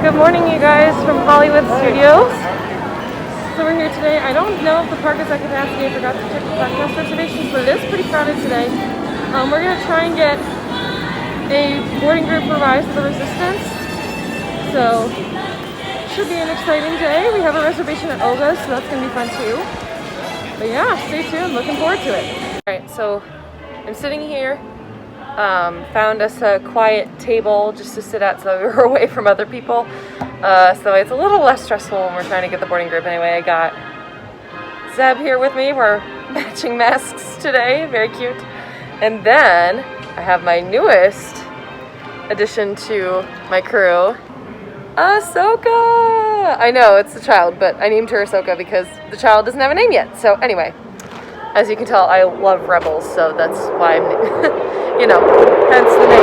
Good morning, you guys, from Hollywood Studios. So we're here today. I don't know if the park is at capacity. I forgot to check the breakfast reservations, but it is pretty crowded today. We're going to try and get a boarding group for Rise of the Resistance. So should be an exciting day. We have a reservation at Olga's, so that's going to be fun too. But yeah, stay tuned. Looking forward to it. Alright, so I'm sitting here. Found us a quiet table just to sit at so we were away from other people. So it's a little less stressful when we're trying to get the boarding group. Anyway, I got Zeb here with me. We're matching masks today. Very cute. And then I have my newest addition to my crew, Ahsoka! I know, it's a child, but I named her Ahsoka because the child doesn't have a name yet. So anyway, as you can tell, I love Rebels, so that's why I'm... you know, hence the name.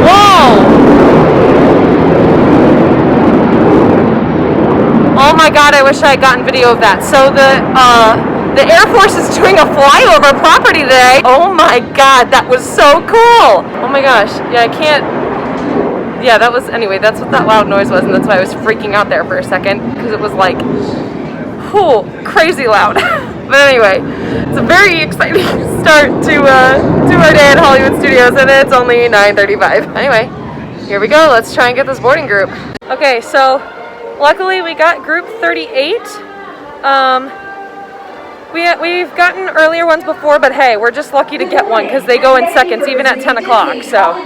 Whoa! Oh my god, I wish I had gotten video of that. So the Air Force is doing a flyover property today. Oh my god, that was so cool! Oh my gosh, yeah, I can't... Yeah, that was, anyway, that's what that loud noise was, and that's why I was freaking out there for a second, because it was like, whew, crazy loud. But anyway, it's a very exciting start to our day at Hollywood Studios, and it's only 9:35. Anyway, here we go, let's try and get this boarding group. Okay, so, luckily we got group 38. We've gotten earlier ones before, but hey, we're just lucky to get one, because they go in seconds, even at 10 o'clock, so.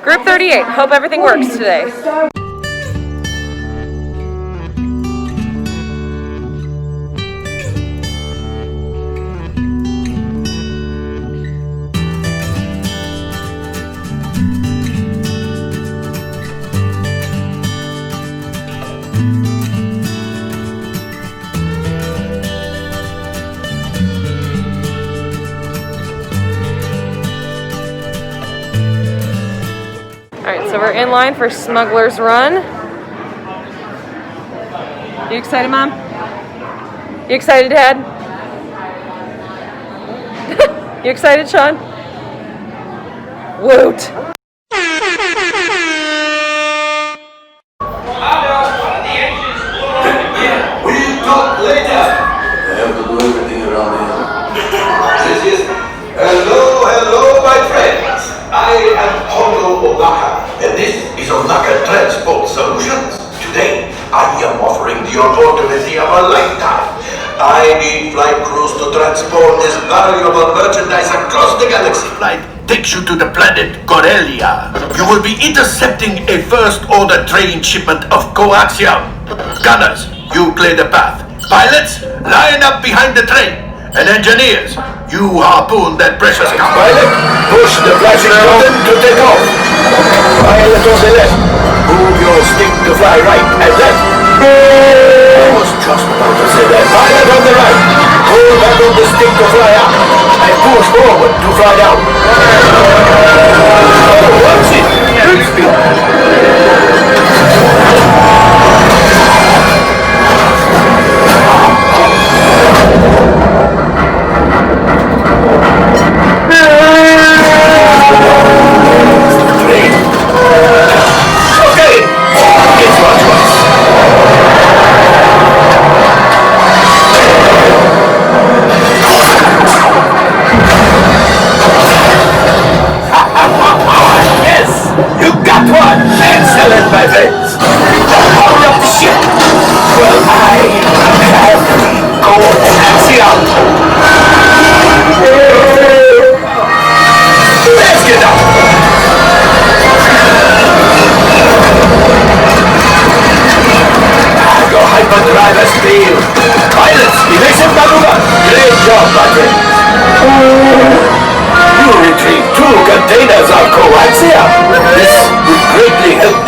Group 38. Hope everything works today. Alright, so we're in line for Smuggler's Run. You excited, Mom? You excited, Dad? You excited, Sean? Woot! We'll talk later. I have to do everything around here. This is... Hello, my friends. I am Hongo Onaka, and this is Onaka Transport Solutions. Today, I am offering the opportunity of a lifetime. I need flight crews to transport this valuable merchandise across the galaxy. Flight takes you to the planet Corellia. You will be intercepting a first-order train shipment of coaxium. Gunners, you clear the path. Pilots, line up behind the train. And engineers, you harpoon that precious cargo. Pilot, push the flashing button to take off. Pilot on the left, move your stick to fly right and left. I was just about to say that. Pilot on the right, hold back on the stick to fly up and push forward to fly down. Oh, what's it? Good speed.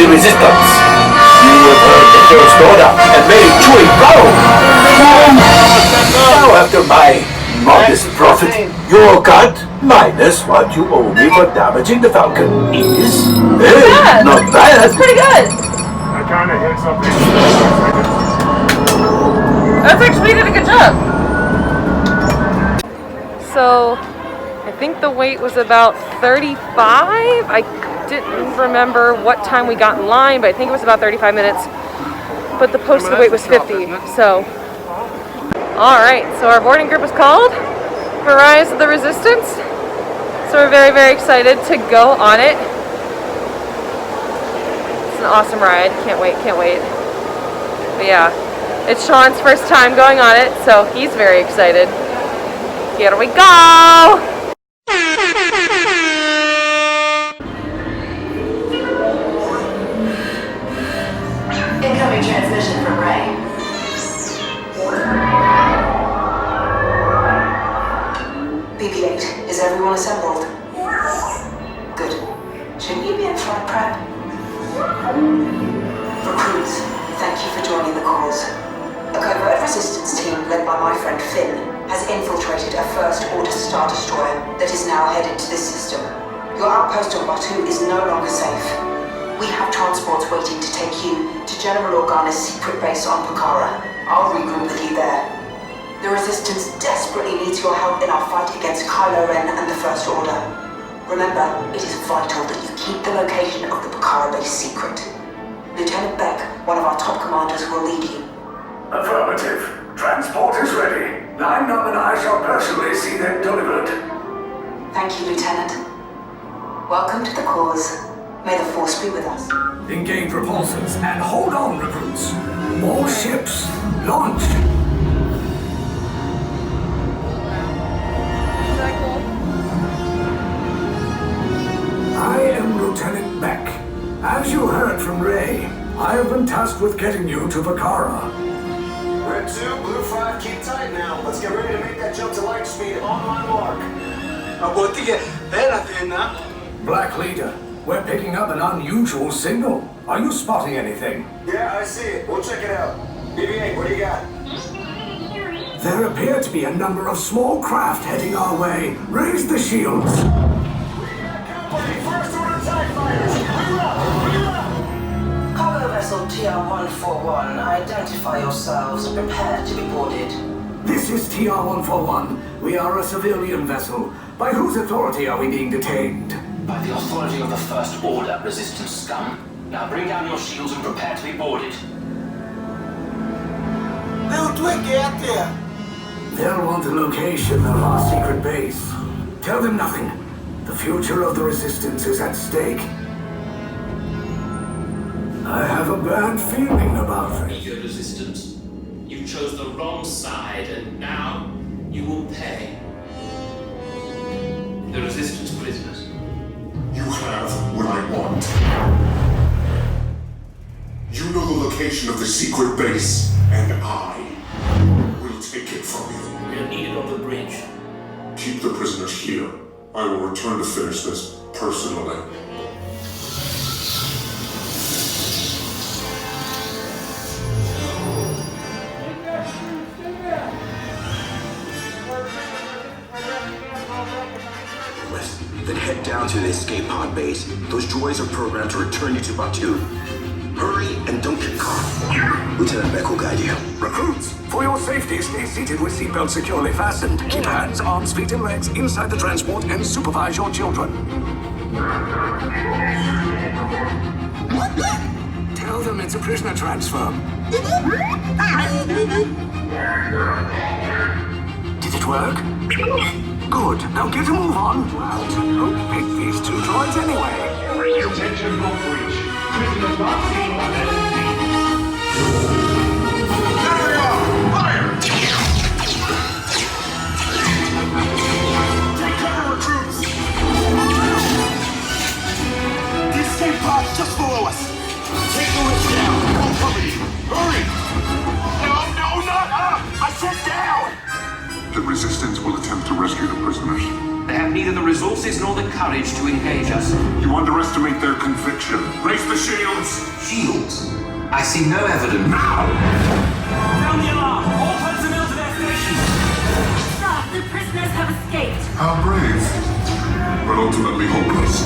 Resistance. You have heard the first order and made Chewie proud. Now after my modest profit, your cut minus what you owe me for damaging the Falcon is... Hey, not bad. That's pretty good. I kind of hit something. That's actually did a good job. So I think the wait was about 35. I didn't remember what time we got in line, but I think it was about 35 minutes. But the posted wait was 50. So, all right. So our boarding group is called for Rise of the Resistance. So we're very, very excited to go on it. It's an awesome ride. Can't wait, can't wait. But yeah, it's Sean's first time going on it, so he's very excited. Here we go! Incoming transmission from Ray. BB-8, is everyone assembled? Good. Shouldn't you be in flight prep? Recruits, thank you for joining the cause. A covert resistance team led by my friend Finn has infiltrated a First Order Star Destroyer that is now headed to this system. Your outpost on Batu is no longer safe. We have transports waiting to take you to General Organa's secret base on Pucara. I'll regroup with you there. The Resistance desperately needs your help in our fight against Kylo Ren and the First Order. Remember, it is vital that you keep the location of the Pucara base secret. Lieutenant Beck, one of our top commanders, will lead you. Affirmative. Transport is ready. Line up and I shall personally see them delivered. Thank you, Lieutenant. Welcome to the cause. May the Force be with us. Engage repulsors and hold on, recruits. All ships, launch. I am Lieutenant Beck. As you heard from Ray, I have been tasked with getting you to Pucara. Red 2, Blue 5, keep tight now. Let's get ready to make that jump to light speed on my mark. Black Leader, we're picking up an unusual signal. Are you spotting anything? Yeah, I see it. We'll check it out. BB-8, what do you got? There appear to be a number of small craft heading our way. Raise the shields. Company, First Order TIE Fighters. We're up! Cargo vessel TR-141, identify yourselves and prepare to be boarded. This is TR-141. We are a civilian vessel. By whose authority are we being detained? By the authority of the First Order, Resistance scum. Now bring down your shields and prepare to be boarded. Little twig, get out there. They'll want the location of our secret base. Tell them nothing. The future of the Resistance is at stake. I have a bad feeling about it. Your Resistance. You chose the wrong side, and now you will pay. The Resistance prisoners. You have what I want. You know the location of the secret base, and I will take it from you. We are needed on the bridge. Keep the prisoners here. I will return to finish this personally. Then head down to the escape pod base. Those droids are programmed to return you to Batu. Hurry and don't get caught. Lieutenant Beck will guide you. Recruits, for your safety, stay seated with seatbelts securely fastened. Keep hands, arms, feet, and legs inside the transport and supervise your children. Tell them it's a prisoner transfer. Did it work? Good. Now get a move on. Who picked these two droids anyway? Attention, no breach. Prisoners not seen on enemy. There they are! Fire! Take cover, recruits! The escape pod's just below us. Take the lift down. I'll cover you. Hurry! No, not up! I said down! The Resistance will attempt to rescue the prisoners. They have neither the resources nor the courage to engage us. You underestimate their conviction. Raise the shields! Shields? I see no evidence. Now! Sound the alarm! All personnel to their stations! Sir, the prisoners have escaped. How brave, but ultimately hopeless.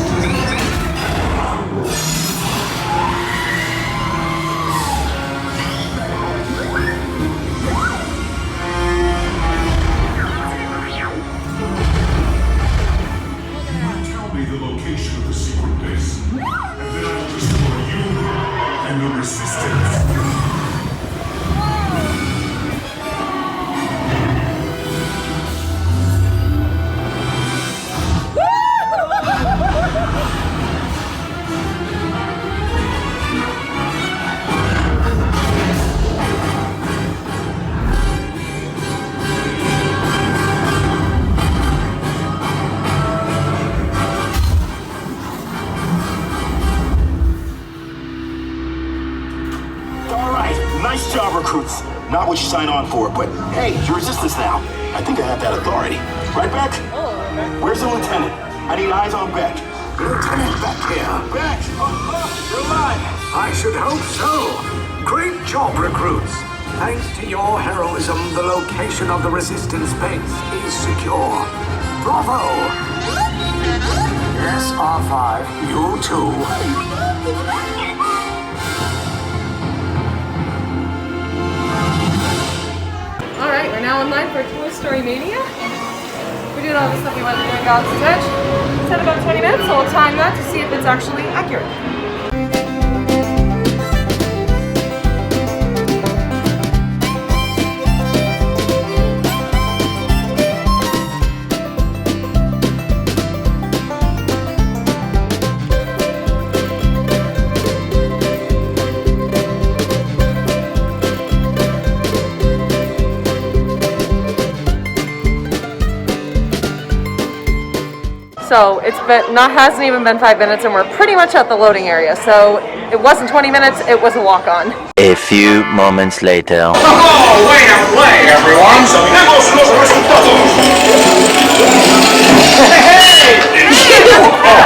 Not what you signed on for, but hey, you're resistance now. I think I have that authority. Right, Beck? Oh, okay. Where's the lieutenant? I need eyes on Beck. Lieutenant Beck here. Beck! You're alive! I should hope so. Great job, recruits. Thanks to your heroism, the location of the resistance base is secure. Bravo! Yes, R5, you too. Alright, we're now in line for Toy Story Mania. We did all the stuff we wanted to do in Galaxy's Edge. It's had about 20 minutes, so we'll time that to see if it's actually accurate. So it's hasn't even been 5 minutes and we're pretty much at the loading area. So it wasn't 20 minutes, it was a walk-on. A few moments later. Oh, way to play, everyone! So hey!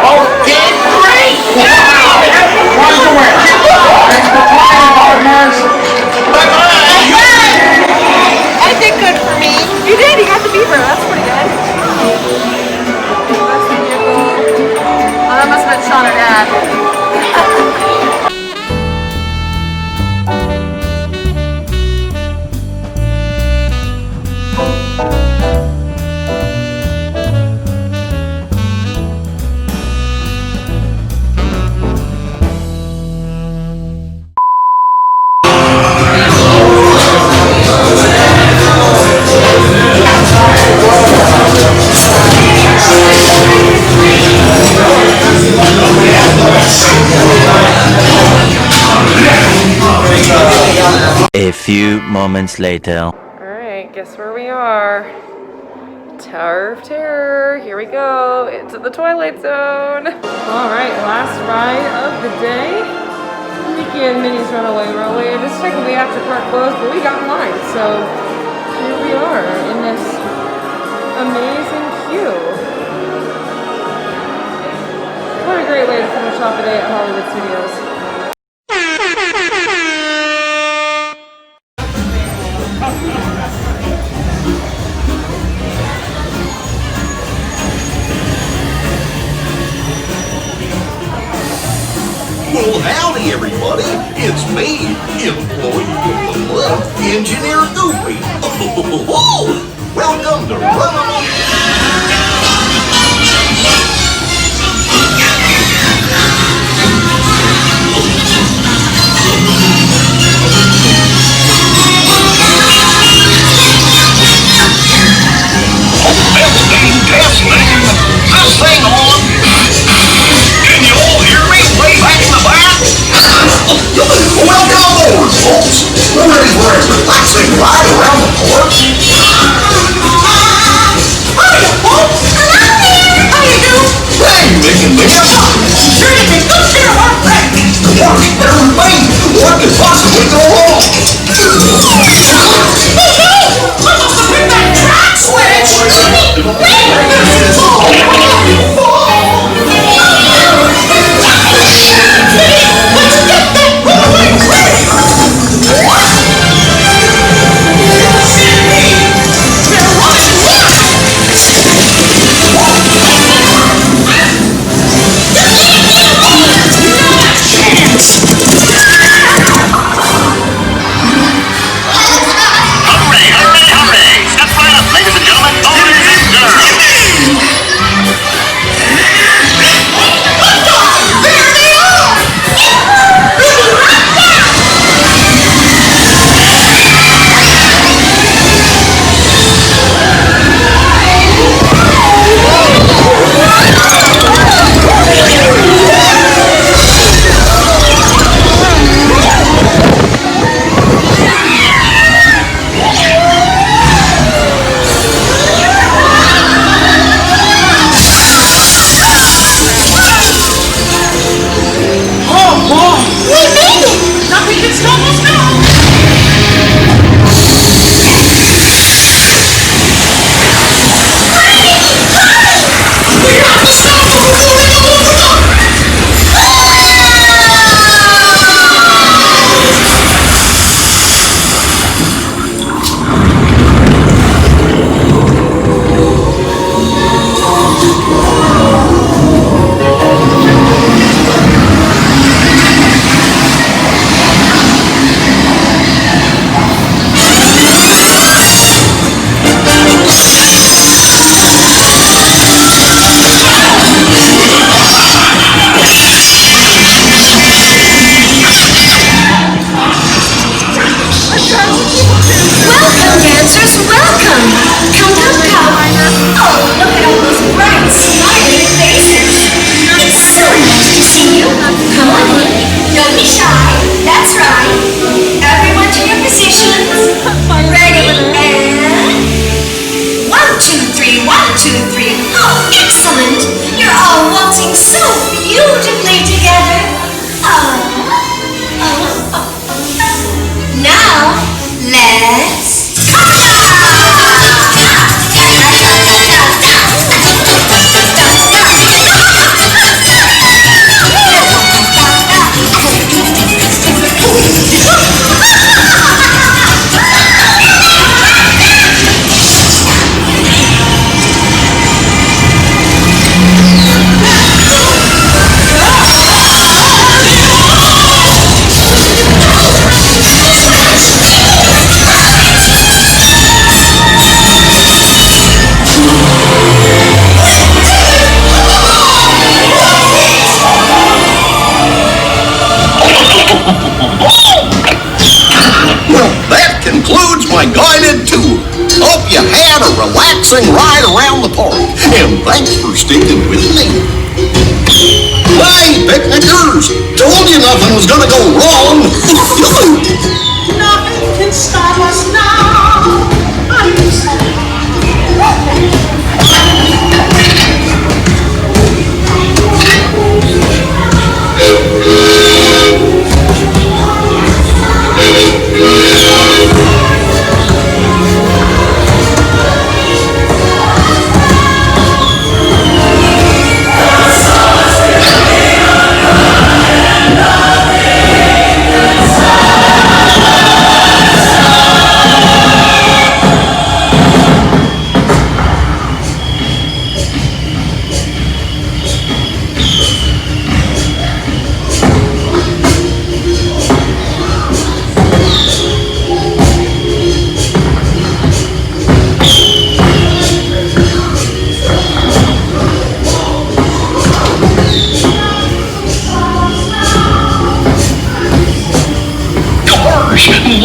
Oh, did great! Wow! What did you win? I did good for me. You did, you got the beaver, that's pretty good. That must have been Sean and Dad. A few moments later. Alright, guess where we are? Tower of Terror. Here we go. Into the Twilight Zone. Alright, last ride of the day. Mickey and Minnie's Runaway Railway. Just technically after park closed, but we got in line. So here we are in this amazing queue. What a great way to finish off the day at Hollywood Studios. Well, howdy, everybody. It's me, employee of the month, Engineer Goofy. Welcome to RUNAWAY. Testing. This thing on. Can you all hear me way back in the back? Welcome aboard, folks. We're ready for a relaxing ride around the port. Hiya, folks. Hello there. How you doing? Hey, Mick and Mick. Sure you can go share our back. Work, everybody. What could possibly go wrong? Hey, hey. What must have been that track switch? Let's get that runaway credit! 2, 3. Oh, excellent! You're all waltzing so beautifully together. Now, let's Well, that concludes my guided tour. Hope you had a relaxing ride around the park, and thanks for sticking with me. Hey, picnickers! Told you nothing was gonna go wrong. Nothing can stop us now.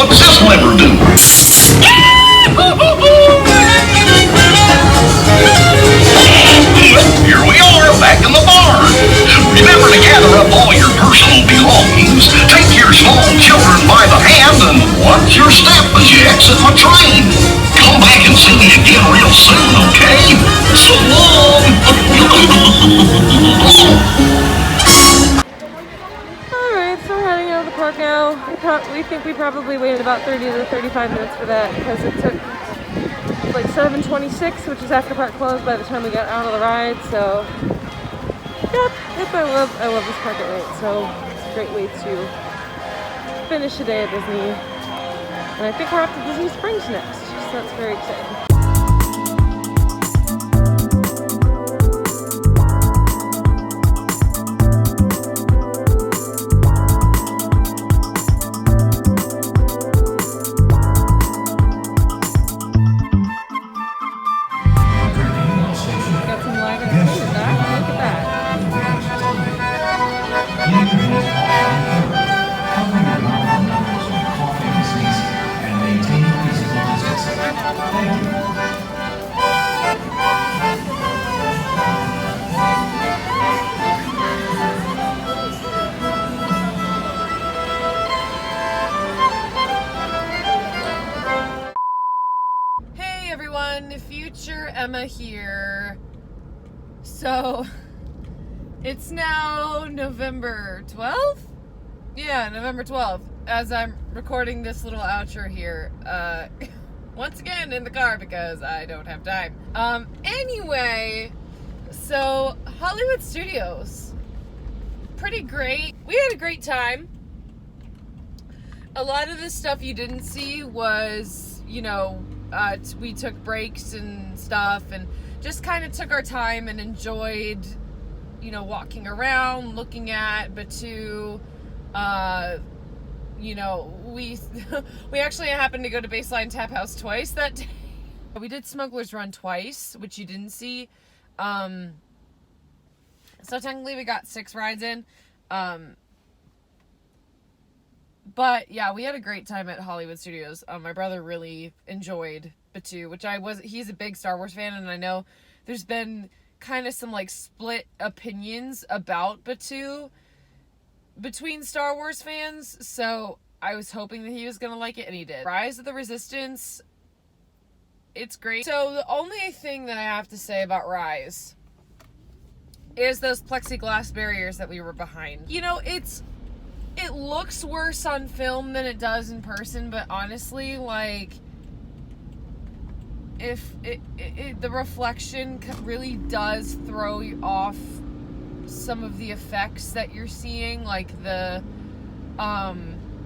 What does this lever do? Here we are, back in the barn. Remember to gather up all your personal belongings, take your small children by the hand, and watch your step as you exit my train. Come back and see me again real soon, okay? So long! Now, we think we probably waited about 30 to 35 minutes for that because it took like 7:26, which is after park closed by the time we got out of the ride. So, yep, I love this park at night. So it's a great way to finish a day at Disney. And I think we're off to Disney Springs next, so that's very exciting. Future Emma here. So it's now November 12th? Yeah, November 12th as I'm recording this little outro here. Once again in the car because I don't have time. Anyway, so Hollywood Studios, pretty great. We had a great time. A lot of the stuff you didn't see was, you know, we took breaks and stuff and just kind of took our time and enjoyed, you know, walking around, looking at Batu. You know, we actually happened to go to Baseline Tap House twice that day. We did Smuggler's Run twice, which you didn't see. So technically we got 6 rides in. But yeah, we had a great time at Hollywood Studios. My brother really enjoyed Batu, which he's a big Star Wars fan, and I know there's been kind of some like split opinions about Batu between Star Wars fans, so I was hoping that he was gonna like it, and he did. Rise of the Resistance, It's great. So the only thing that I have to say about Rise is those plexiglass barriers that we were behind. You know, it looks worse on film than it does in person, but honestly, like, if the reflection really does throw you off some of the effects that you're seeing, like the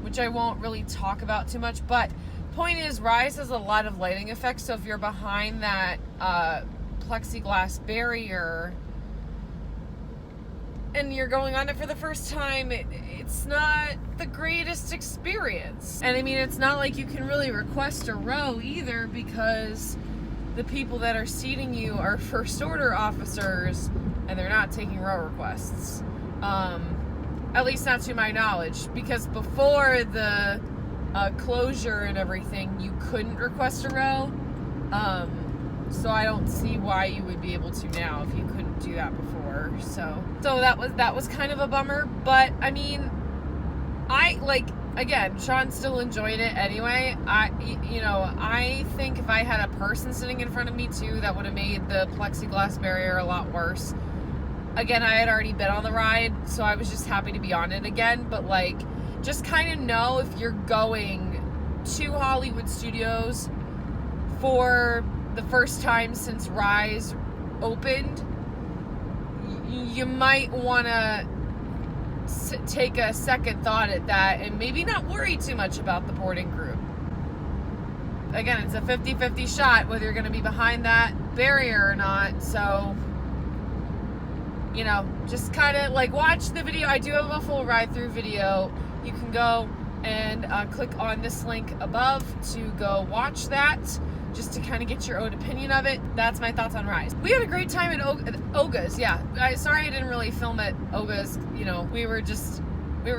which I won't really talk about too much, but point is, Rise has a lot of lighting effects, so if you're behind that plexiglass barrier and you're going on it for the first time, it's not the greatest experience. And I mean, it's not like you can really request a row either, because the people that are seating you are first order officers and they're not taking row requests. At least not to my knowledge, because before the closure and everything, you couldn't request a row. So I don't see why you would be able to now if you couldn't do that before. So that was kind of a bummer. But I mean, again, Sean still enjoyed it anyway. I think if I had a person sitting in front of me too, that would have made the plexiglass barrier a lot worse. Again, I had already been on the ride, so I was just happy to be on it again. But like, just kind of know, if you're going to Hollywood Studios for the first time since Rise opened, you might want to take a second thought at that and maybe not worry too much about the boarding group. Again, it's a 50-50 shot whether you're going to be behind that barrier or not, so, you know, just kind of like watch the video. I do have a full ride-through video. You can go and click on this link above to go watch that, just to kind of get your own opinion of it. That's my thoughts on Rise. We had a great time at Oga's, yeah. Sorry I didn't really film at Oga's. You know, we were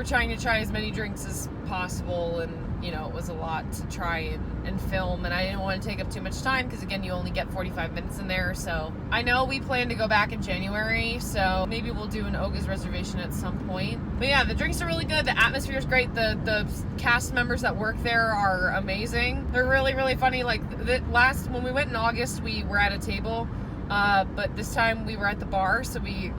trying to try as many drinks as possible, and, you know, it was a lot to try and film, and I didn't want to take up too much time, because again, you only get 45 minutes in there. So I know we plan to go back in January, so maybe we'll do an Oga's reservation at some point. But yeah, the drinks are really good, the atmosphere is great, the cast members that work there are amazing. They're really, really funny. Like, when we went in August, we were at a table, but this time we were at the bar, so we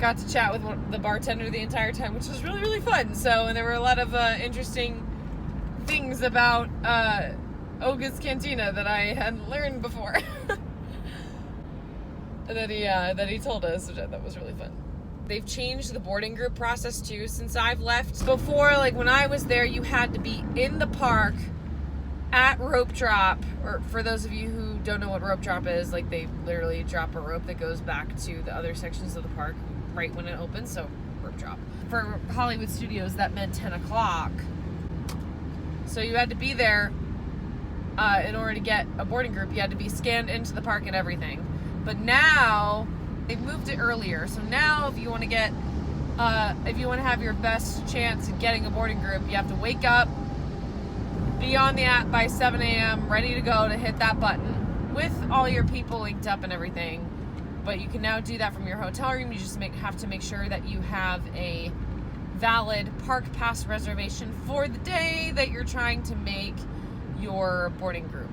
got to chat with the bartender the entire time, which was really, really fun. So, and there were a lot of interesting things about Oga's Cantina that I hadn't learned before that he told us, which I thought was really fun. They've changed the boarding group process too since I've left. Before, like when I was there, you had to be in the park at rope drop, or for those of you who don't know what rope drop is, like they literally drop a rope that goes back to the other sections of the park right when it opens, so rope drop. For Hollywood Studios, that meant 10 o'clock. So you had to be there in order to get a boarding group. You had to be scanned into the park and everything. But now they've moved it earlier. So now if you want to have your best chance at getting a boarding group, you have to wake up, be on the app by 7 a.m., ready to go to hit that button with all your people linked up and everything. But you can now do that from your hotel room. You just have to make sure that you have a valid park pass reservation for the day that you're trying to make your boarding group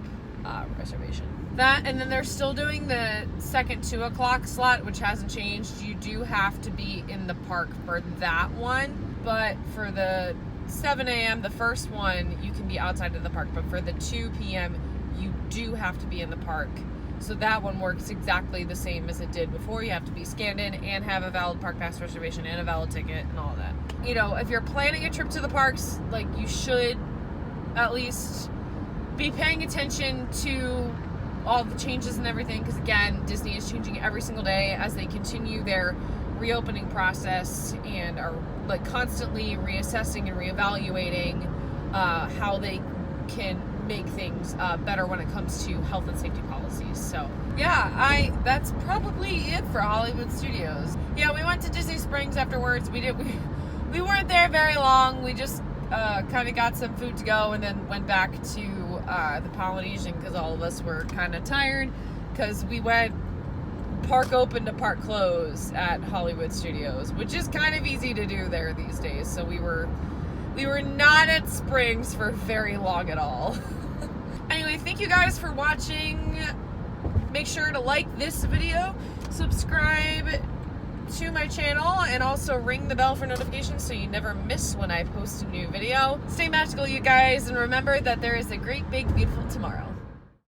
reservation. That, and then they're still doing the second 2 o'clock slot, which hasn't changed. You do have to be in the park for that one, but for the 7 a.m., the first one, you can be outside of the park, but for the 2 p.m., you do have to be in the park. So that one works exactly the same as it did before. You have to be scanned in and have a valid park pass reservation and a valid ticket and all that. You know, if you're planning a trip to the parks, like, you should at least be paying attention to all the changes and everything, because again, Disney is changing every single day as they continue their reopening process and are like constantly reassessing and reevaluating how they can make things better when it comes to health and safety policies. So yeah, that's probably it for Hollywood Studios. Yeah, we went to Disney Springs afterwards. We weren't there very long. We just kind of got some food to go and then went back to the Polynesian, because all of us were kind of tired, because we went park open to park close at Hollywood Studios, which is kind of easy to do there these days. So we were not at Springs for very long at all. Anyway, thank you guys for watching. Make sure to like this video, subscribe to my channel, and also ring the bell for notifications so you never miss when I post a new video. Stay magical, you guys, and remember that there is a great, big, beautiful tomorrow.